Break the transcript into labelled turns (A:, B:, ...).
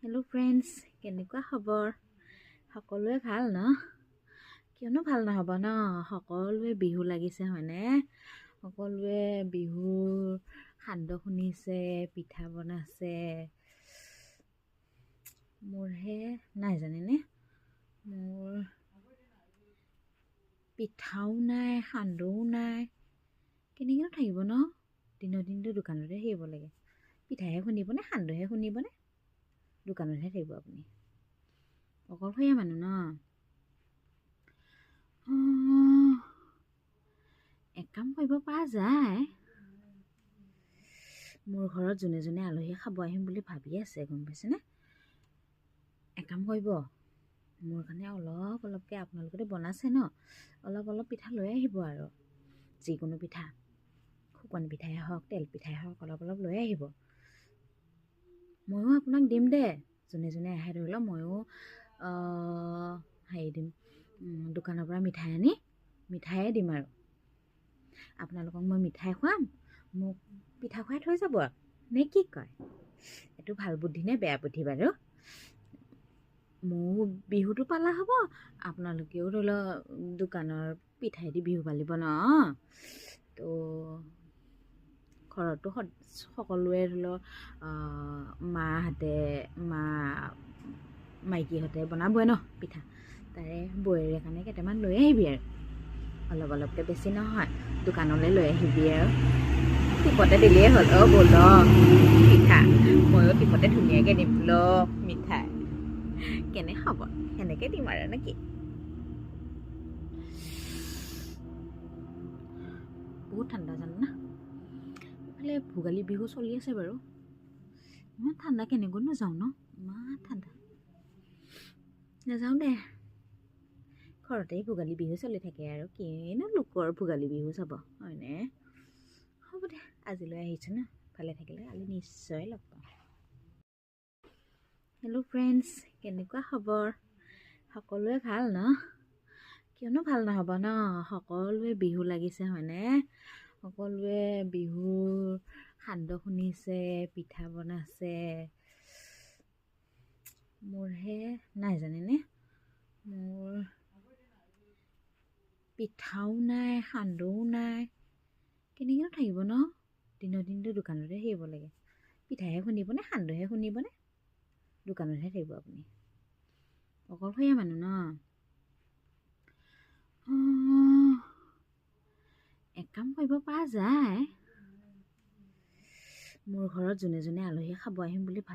A: Hello' friends, কেনেকুৱা খবৰ? সকলোৱে ভাল ন? কিয়নো ভাল নহ'ব ন? সকলোৱে বিহু লাগিছে হয়নে? সকলোৱে বিহুৰ সান্দহ শুনিছে, পিঠা বনাইছে। মোৰহে নাই জানেনে? মোৰ পিঠাও নাই, সান্দহও নাই। কেনেকৈনো থাকিব ন? দিনটো দোকানতে থাকিব লাগে। পিঠাহে শুনিবনে, সান্দহে শুনিবনে? দোকানতহে থাকিব আপুনি। অকলশৰীয়া মানুহ ন? এক কাম কৰিব পৰা যায়। মোৰ ঘৰত যোনে যোনে আলহী খাব আহিম বুলি ভাবি আছে, গম পাইছেনে? এক কাম কৰিব, মোৰ কাৰণে অলপকৈ আপোনালোকে বনাইছে ন, অলপ পিঠা লৈ আহিব আৰু। যিকোনো পিঠা, শুকান পিঠাই হওক, তেল পিঠাই হওক, অলপ লৈ আহিব। ময়ো আপোনাক দিম দে। যোনে যোনে আহে ধৰি লওক, ময়ো দিম, দোকানৰ পৰা মিঠাই আনি মিঠায়ে দিম আৰু। আপোনালোকক মই মিঠাই খুৱাম, মোক পিঠা খুৱাই থৈ যাব আৰু, নে কি কয়? এইটো ভাল বুদ্ধি নে বেয়া বুদ্ধি বাৰু? মোৰ বিহুটো পালা হ'ব, আপোনালোকেও ধৰি লওক দোকানৰ পিঠাই দি বিহু পালিব ন। তো ঘৰতো সকলোৱে ধৰি লওক মাইকীহঁতে বনাবই ন পিঠা, তাৰে বৌয়েৰে কাৰণে কেইটামান লৈ আহিবি আৰু। অলপকৈ, বেছি নহয়, দোকানলৈ লৈ আহিবি আৰু। টিপতে দিলেই হ'ল। ব'ল পিঠা, ময়ো টিপতে ধুনীয়াকৈ দিম মিঠাই। কেনে হ'ব? সেনেকৈ দিম আৰু নেকি? বহুত ঠাণ্ডা জানো না? ইফালে ভোগালী বিহু চলি আছে বাৰু। ইমান ঠাণ্ডা কেনেকৈনো যাওঁ ন? ইমান ঠাণ্ডা। নাযাওঁ দে, ঘৰতেই ভোগালী বিহু চলি থাকে আৰু। কিনো লোকৰ ভোগালী বিহু চাব হয়নে? হ'ব দে, আজিলৈ আহিছোঁ ন, ভালে থাকিলে কালি নিশ্চয় লগ পাম। হেল্ল' ফ্ৰেণ্ডছ, কেনেকুৱা খবৰ? সকলোৱে ভাল ন? কিয়নো ভাল নহ'ব ন? সকলোৱে বিহু লাগিছে হয়নে? সকলোৱে বিহুৰ সান্দহ শুনিছে, পিঠা বনাইছে। মোৰহে নাই জানেনে? মোৰ পিঠাও নাই, সান্দহও নাই। কেনেকৈনো থাকিব ন? দিনটো দোকানতে থাকিব লাগে। পিঠাহে শুনিবনে, সান্দহে শুনিবনে? দোকানতহে থাকিব আপুনি। অকলশৰীয়া মানুহ ন? এক কাম কৰিব পৰা যায়। মোৰ ঘৰত যোনে যোনে আলহী খাব আহিম বুলি